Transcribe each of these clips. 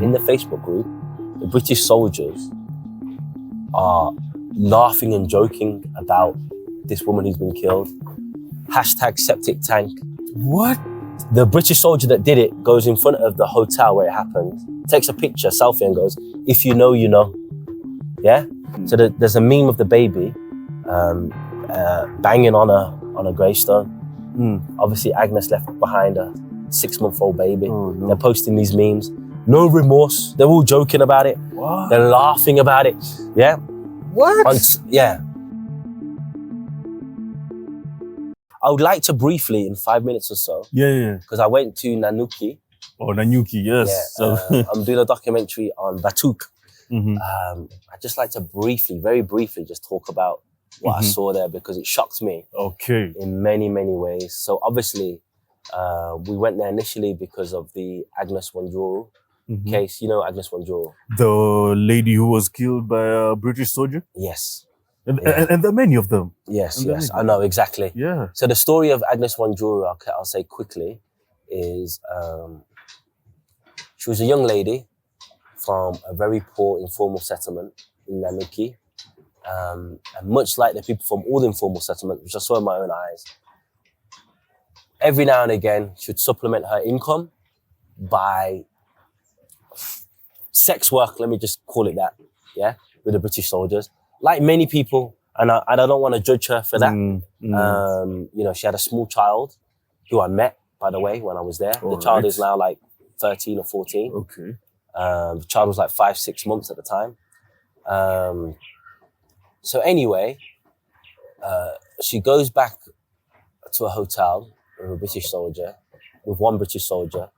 in the Facebook group, the British soldiers are laughing and joking about this woman who's been killed. Hashtag septic tank. What? The British soldier that did it goes in front of the hotel where it happened, takes a picture, selfie, and goes, "If you know, you know." Yeah? So there's a meme of the baby banging on a gravestone. Obviously, Agnes left behind a 6-month-old baby. Oh, no. They're posting these memes. No remorse. They're all joking about it. What? They're laughing about it. Yeah? What? Yeah. I would like to briefly, in 5 minutes or so, Yeah. because I went to Nanyuki. Oh, Nanyuki, yes. Yeah, I'm doing a documentary on BATUK. I'd just like to very briefly, just talk about what I saw there, because it shocked me Okay. in many, many ways. So obviously, we went there initially because of the Agnes Wanjiru case. You know Agnes Wanjiru? The lady who was killed by a British soldier? Yes. And there are many of them. Yes, I know, exactly. Yeah. So the story of Agnes Wanjiru, I'll say quickly, is she was a young lady from a very poor informal settlement in Nanyuki. And much like the people from all the informal settlements, which I saw in my own eyes, every now and again, she would supplement her income by sex work, let me just call it that, yeah, with the British soldiers. Like many people, and I don't want to judge her for that. You know, she had a small child who I met, by the way, when I was there. The child is now like 13 or 14. Okay. The child was like 5-6 months at the time. So anyway, she goes back to a hotel with a British soldier, with one British soldier.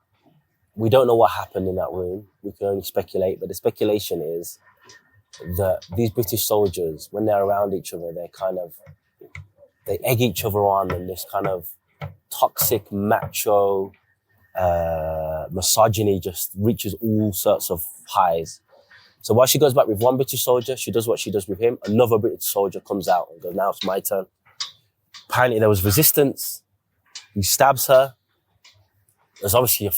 We don't know what happened in that room. We can only speculate, but the speculation is that these British soldiers, when they're around each other, they egg each other on, and this kind of toxic, macho, misogyny just reaches all sorts of highs. So while she goes back with one British soldier, she does what she does with him. Another British soldier comes out and goes, "Now it's my turn." Apparently there was resistance. He stabs her. There's obviously a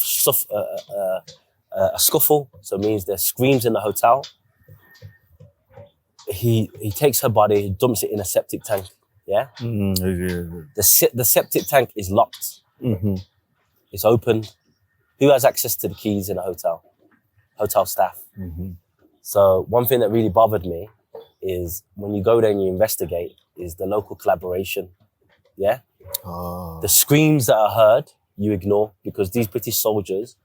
scuffle, so it means there's screams in the hotel. He takes her body, dumps it in a septic tank. Yeah. The septic tank is locked. It's opened. Who has access to the keys in a hotel? Hotel staff. So one thing that really bothered me is when you go there and you investigate, is the local collaboration. Yeah. The screams that are heard, you ignore, because these British soldiers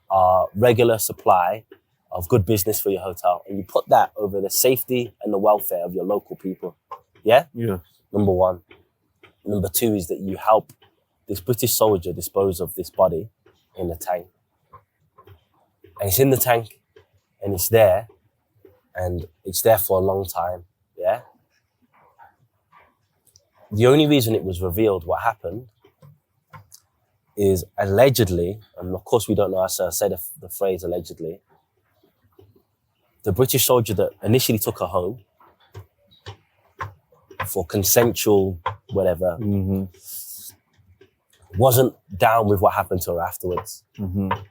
are regular supply of good business for your hotel, and you put that over the safety and the welfare of your local people. Yeah? Yeah. Number one. Number two is that you help this British soldier dispose of this body in the tank. And it's in the tank, and it's there for a long time. Yeah? The only reason it was revealed what happened is allegedly, and of course we don't know, so I say the phrase allegedly, the British soldier that initially took her home for consensual whatever wasn't down with what happened to her afterwards.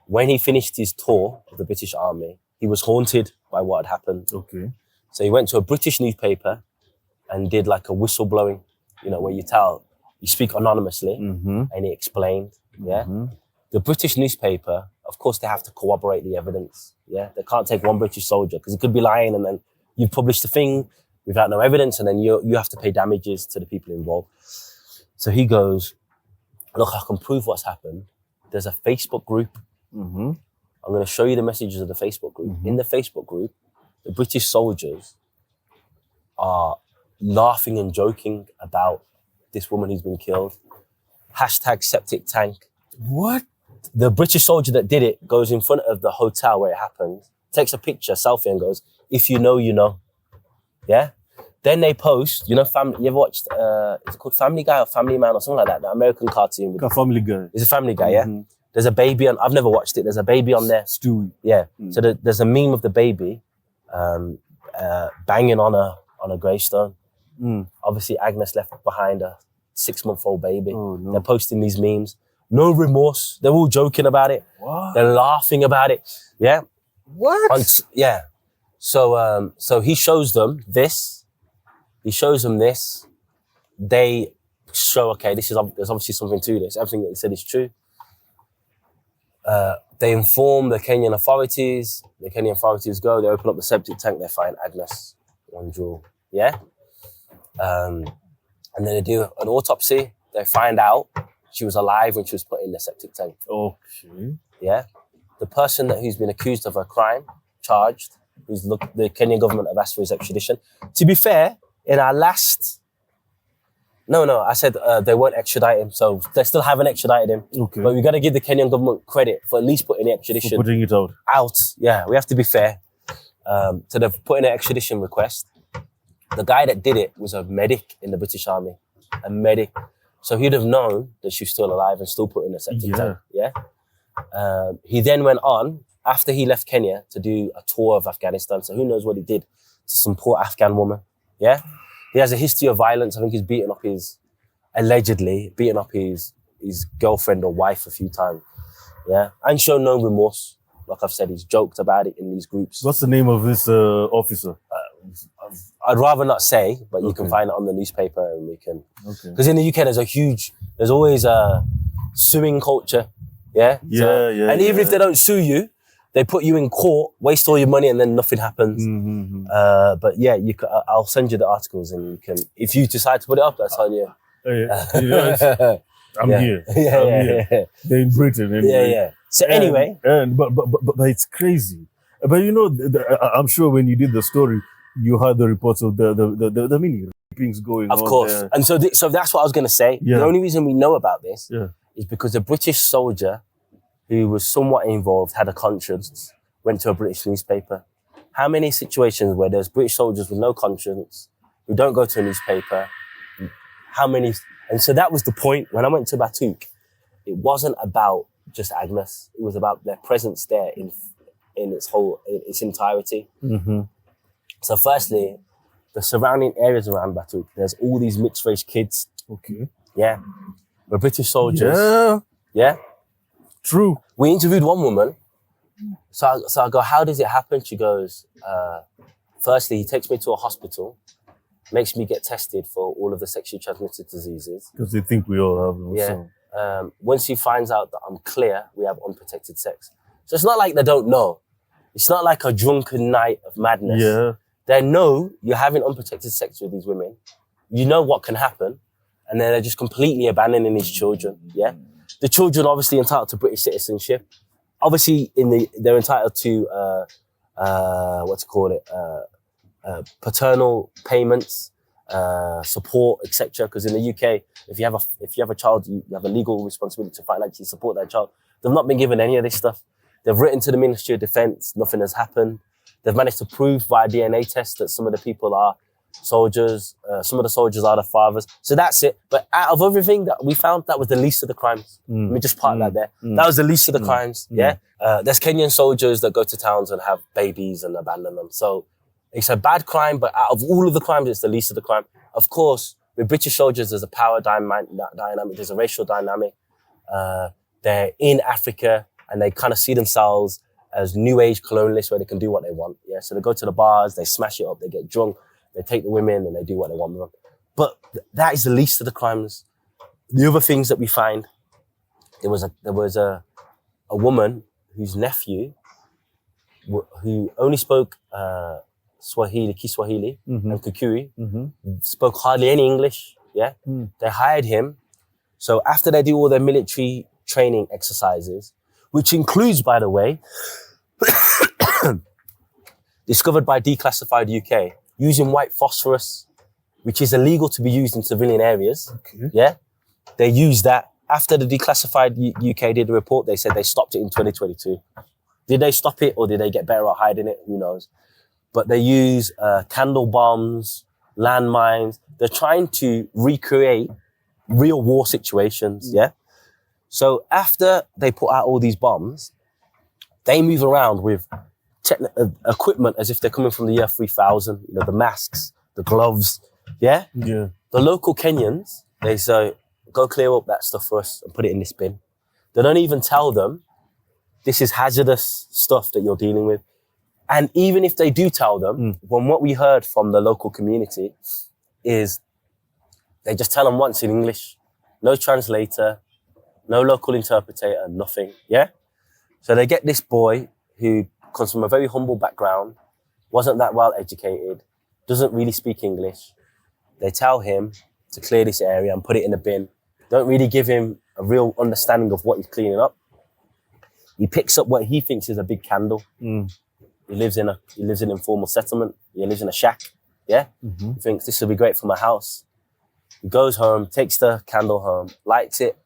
When he finished his tour of the British Army, he was haunted by what had happened. Okay. So he went to a British newspaper and did like a whistleblowing, you know, where you speak anonymously, and he explained, The British newspaper, of course, they have to corroborate the evidence, yeah? They can't take one British soldier, because he could be lying, and then you publish the thing without no evidence, and then you have to pay damages to the people involved. So he goes, "Look, I can prove what's happened. There's a Facebook group. I'm going to show you the messages of the Facebook group. In the Facebook group, the British soldiers are laughing and joking about this woman who's been killed. Hashtag septic tank." What? The British soldier that did it goes in front of the hotel where it happened, takes a picture, selfie, and goes, "If you know, you know." Yeah? Then they post, you know, you ever watched, is it called Family Guy or Family Man or something like that? The American cartoon. A Family Guy. It's a Family Guy, yeah? There's a baby on, I've never watched it, there's a baby on there. Stewie. Yeah. So there's a meme of the baby banging on a gravestone. Obviously, Agnes left behind a 6-month-old baby. Oh, no. They're posting these memes. No remorse. They're all joking about it. What? They're laughing about it. Yeah. What? Yeah. So he shows them this. He shows them this. They show, okay, there's obviously something to this. Everything that he said is true. They inform the Kenyan authorities. The Kenyan authorities go. They open up the septic tank. They find Agnes Wanjiru. Yeah. And then they do an autopsy. They find out she was alive when she was put in the septic tank. Okay. Yeah. The person who's been accused of a crime, charged, the Kenyan government have asked for his extradition. To be fair, in our last... No, I said they won't extradite him, so they still haven't extradited him. Okay. But we got to give the Kenyan government credit for at least putting the extradition... For putting it out. Yeah, we have to be fair. So they've put in an extradition request. The guy that did it was a medic in the British Army. A medic. So he'd have known that she was still alive and still put in a septic tank. Yeah. He then went on, after he left Kenya, to do a tour of Afghanistan. So who knows what he did to some poor Afghan woman. Yeah. He has a history of violence. I think he's allegedly beaten up his girlfriend or wife a few times. Yeah. And shown no remorse. Like I've said, he's joked about it in these groups. What's the name of this officer? I'd rather not say, but you can find it on the newspaper and we can. Okay. Because in the UK, there's always a suing culture. Yeah? Yeah. And even if they don't sue you, they put you in court, waste all your money, and then nothing happens. But yeah, I'll send you the articles, and you can, if you decide to put it up, that's on you. I'm here. Here. They're in Britain. Anyway. Yeah. So anyway, but it's crazy. But you know, I'm sure when you did the story, you heard the reports of the mini rapings going on. Of course. There. And so that's what I was going to say. Yeah. The only reason we know about this Yeah. is because a British soldier who was somewhat involved, had a conscience, went to a British newspaper. How many situations where there's British soldiers with no conscience, who don't go to a newspaper? How many? And so that was the point. When I went to BATUK, it wasn't about just Agnes. It was about their presence there in its entirety. So firstly, the surrounding areas around BATUK, there's all these mixed race kids. Okay. Yeah. We're British soldiers. Yeah. True. We interviewed one woman. So I go, how does it happen? She goes, firstly, he takes me to a hospital, makes me get tested for all of the sexually transmitted diseases. Because they think we all have them. Yeah. So. Once he finds out that I'm clear, we have unprotected sex. So it's not like they don't know. It's not like a drunken night of madness. Yeah. They know you're having unprotected sex with these women. You know what can happen. And then they're just completely abandoning these children. Yeah. The children obviously entitled to British citizenship. Obviously they're entitled to, paternal payments, support, etc. Because in the UK, if you have a child, you have a legal responsibility to financially support that child. They've not been given any of this stuff. They've written to the Ministry of Defence, nothing has happened. They've managed to prove via DNA tests that some of the people are soldiers, some of the soldiers are the fathers. So that's it. But out of everything that we found, that was the least of the crimes. Let me just park that there. That was the least of the crimes, yeah? There's Kenyan soldiers that go to towns and have babies and abandon them. So it's a bad crime, but out of all of the crimes, it's the least of the crime. Of course, with British soldiers, there's a power dynamic, there's a racial dynamic. They're in Africa and they kind of see themselves as new age colonialists where they can do what they want. Yeah, so they go to the bars, they smash it up, they get drunk, they take the women and they do what they want with them. But that is the least of the crimes. The other things that we find, there was a woman whose nephew, who only spoke Kiswahili and Kikuyu, spoke hardly any English. Yeah, they hired him. So after they do all their military training exercises, which includes, by the way, discovered by Declassified UK, using white phosphorus, which is illegal to be used in civilian areas. Okay. Yeah, they used that. After the Declassified UK did the report, they said they stopped it in 2022. Did they stop it or did they get better at hiding it? Who knows? But they use candle bombs, landmines. They're trying to recreate real war situations, yeah? So after they put out all these bombs, they move around with equipment as if they're coming from the year 3000, you know, the masks, the gloves, yeah? Yeah. The local Kenyans, they say, go clear up that stuff for us and put it in this bin. They don't even tell them, this is hazardous stuff that you're dealing with. And even if they do tell them, from what we heard from the local community is they just tell them once in English, no translator, no local interpreter, nothing, yeah? So they get this boy who comes from a very humble background, wasn't that well educated, doesn't really speak English. They tell him to clear this area and put it in a bin. Don't really give him a real understanding of what he's cleaning up. He picks up what he thinks is a big candle. He lives in an informal settlement. He lives in a shack, yeah? He thinks this will be great for my house. He goes home, takes the candle home, lights it.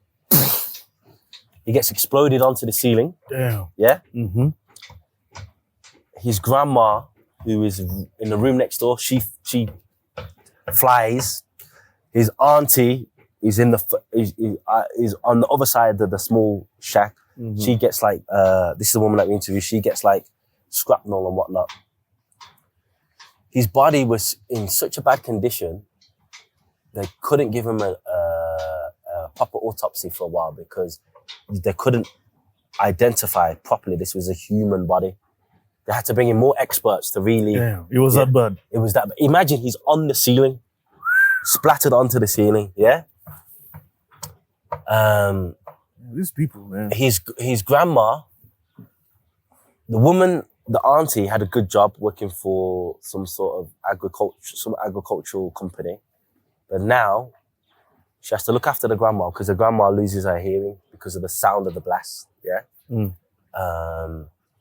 He gets exploded onto the ceiling. Damn. Yeah? His grandma, who is in the room next door, she flies. His auntie is is on the other side of the small shack. She gets like, this is the woman that we interviewed, she gets like shrapnel and whatnot. His body was in such a bad condition, they couldn't give him a proper autopsy for a while because they couldn't identify properly this was a human body. They had to bring in more experts to really... Damn, it was that bad. It was that bad. Imagine he's on the ceiling, splattered onto the ceiling, yeah? These people, man. His grandma, the woman, the auntie had a good job working for some sort of agricultural company. But now she has to look after the grandma because the grandma loses her hearing because of the sound of the blast, yeah? And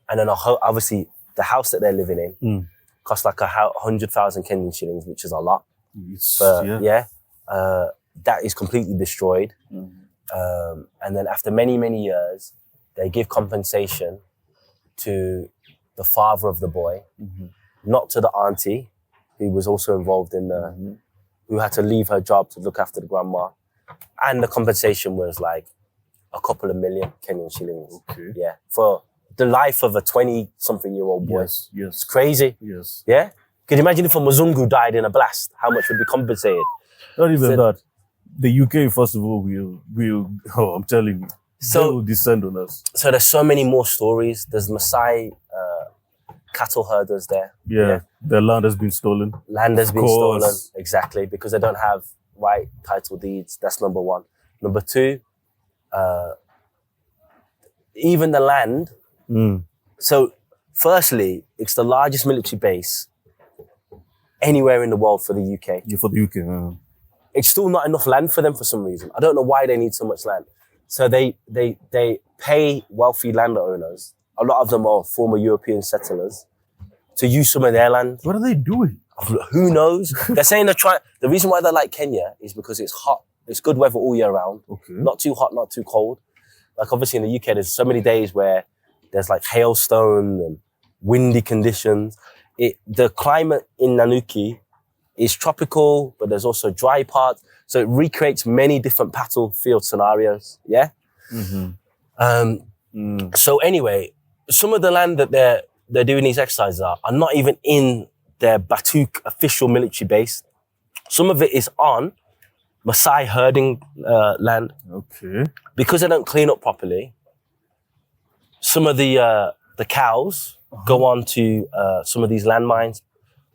then obviously the house that they're living in costs like 100,000 Kenyan shillings, which is a lot. But that is completely destroyed. And then after many, many years, they give compensation to the father of the boy, not to the auntie, who was also involved in the, who had to leave her job to look after the grandma. And the compensation was like a couple of million Kenyan shillings. Okay. Yeah. For the life of a 20-something-year-old boy. Yes. It's crazy. Yes. Yeah? Can you imagine if a Muzungu died in a blast? How much would be compensated? Not even that. The UK, first of all, will I'm telling you, they will descend on us. So there's so many more stories. There's Maasai cattle herders there. Yeah. Their land has been stolen. Land has been stolen, exactly, because they don't have right title deeds. That's number one. Number two, even the land. So firstly, it's the largest military base anywhere in the world for the UK. Yeah, for the UK. It's still not enough land for them for some reason. I don't know why they need so much land. So they pay wealthy landowners, a lot of them are former European settlers, to use some of their land. What are they doing? Who knows? They're saying the reason why they like Kenya is because it's hot. It's good weather all year round. Okay. Not too hot, not too cold. Like obviously in the UK, there's so many days where there's like hailstone and windy conditions. The climate in Nanyuki is tropical, but there's also dry parts. So it recreates many different battlefield scenarios. Yeah. So anyway, some of the land that they're doing these exercises are not even in their BATUK official military base. Some of it is on Maasai herding land. Okay. Because they don't clean up properly, some of the cows go on to some of these landmines,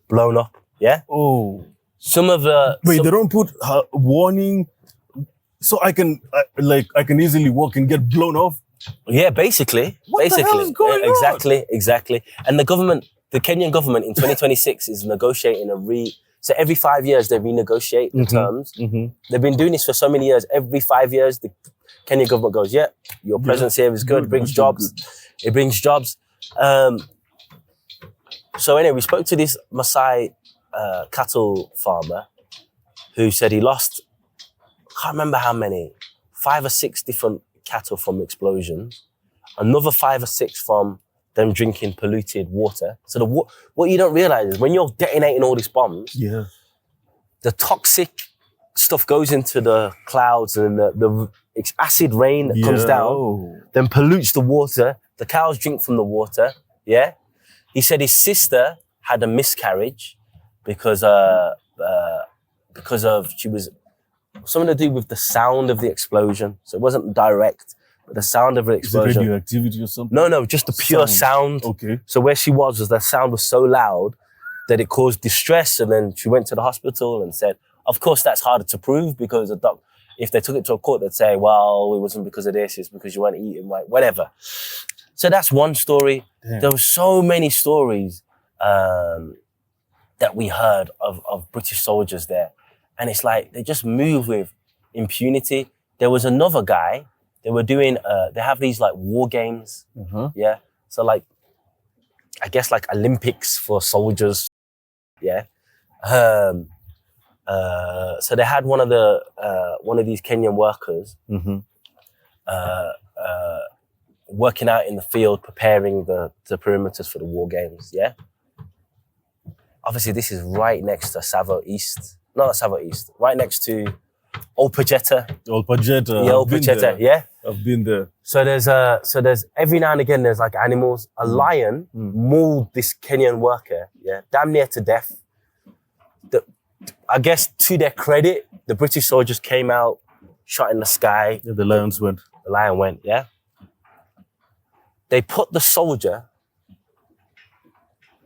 blown up. Yeah. Oh. Some of the they don't put warning, so I can easily walk and get blown off. Yeah, basically. What the hell is going on? Exactly. And the Kenyan government in 2026 is negotiating so every 5 years they renegotiate the terms. They've been doing this for so many years. Every 5 years, the Kenyan government goes, yeah, your presence here is good, brings jobs. It brings jobs. So anyway, we spoke to this Maasai cattle farmer who said he lost, I can't remember how many, 5 or 6 different cattle from explosions, another 5 or 6 from them drinking polluted water. So what you don't realize is when you're detonating all these bombs, the toxic stuff goes into the clouds and the acid rain that comes down, then pollutes the water. The cows drink from the water. Yeah. He said his sister had a miscarriage because of she was something to do with the sound of the explosion. So it wasn't direct, the sound of an Is it explosion. radioactivity or something? No, just the pure sound. Okay. So where she was the sound was so loud that it caused distress, and then she went to the hospital and said, of course that's harder to prove because if they took it to a court, they'd say, well, it wasn't because of this, it's because you weren't eating right, whatever. So that's one story. Damn. There were so many stories that we heard of British soldiers there. And it's like, they just move with impunity. There was another guy, they were doing, they have these like war games. Yeah. So like, I guess like Olympics for soldiers. Yeah. So they had one of these Kenyan workers working out in the field, preparing the perimeters for the war games. Yeah. Obviously, this is right next to Savo East. Not Savo East. Right next to Old Pajeta. Old Pajeta. Yeah, Old Pajeta. Yeah. I've been there. So there's every now and again there's like animals. A lion mauled this Kenyan worker. Yeah. Damn near to death. I guess to their credit, the British soldiers came out, shot in the sky. Yeah, the lions went. The lion went, yeah. They put the soldier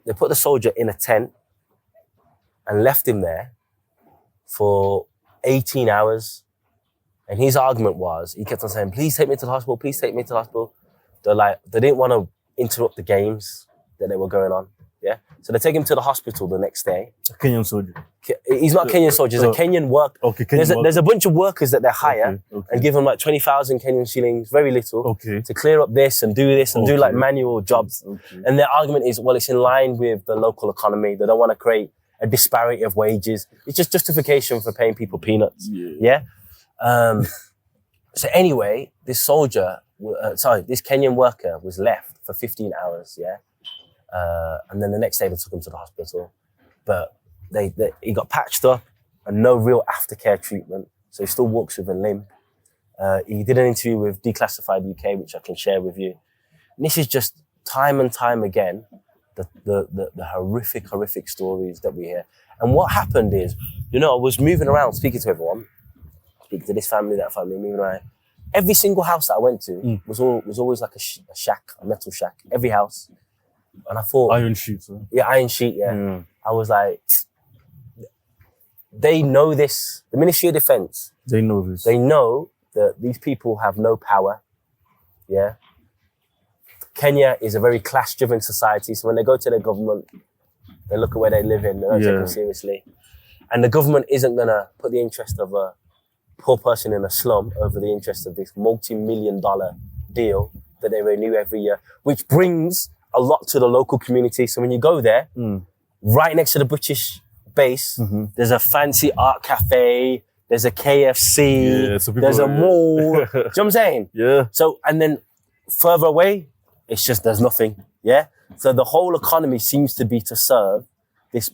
in a tent and left him there for 18 hours. And his argument was, he kept on saying, please take me to the hospital, please take me to the hospital. They didn't want to interrupt the games that they were going on. Yeah. So they take him to the hospital the next day. A Kenyan soldier. He's not a Kenyan soldier, he's a Kenyan worker. Okay, Kenyan there's a bunch of workers that they hire and give them like 20,000 Kenyan shillings, very little, to clear up this and do this and do like manual jobs. And their argument is, well, it's in line with the local economy. They don't want to create a disparity of wages. It's just justification for paying people peanuts. Yeah. So anyway, this Kenyan worker was left for 15 hours. Yeah. And then the next day they took him to the hospital, but he got patched up and no real aftercare treatment. So he still walks with a limp. He did an interview with Declassified UK, which I can share with you. And this is just time and time again, the horrific stories that we hear. And what happened is, I was moving around, speaking to everyone, speaking to this family, that family, moving around. Every single house that I went to was always like a shack, a metal shack, every house. And I thought... Iron sheets, huh? Yeah, iron sheet, yeah. I was like, they know this. The Ministry of Defence. They know this. They know that these people have no power, yeah. Kenya is a very class-driven society, so when they go to their government, they look at where they live in, they don't take them seriously. And the government isn't going to put the interest of a poor person in a slum over the interest of this multi-million-dollar deal that they renew every year, which brings a lot to the local community. So when you go there, right next to the British base, there's a fancy art cafe, there's a KFC, there's a mall. Do you know what I'm saying? Yeah. So, and then further away, it's just, there's nothing. Yeah. So the whole economy seems to be to serve this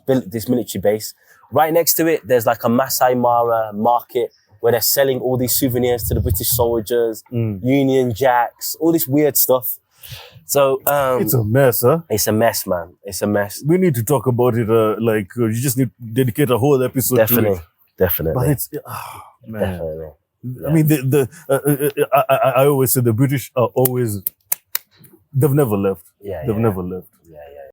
military base. Right next to it, there's like a Masai Mara market where they're selling all these souvenirs to the British soldiers, Union Jacks, all this weird stuff. So it's a mess, huh? It's a mess, man. It's a mess. We need to talk about it. You just need to dedicate a whole episode to it. Definitely. But it's man. Definitely. I mean, I always say the British are always. They've never left. Yeah. They've never left. Yeah.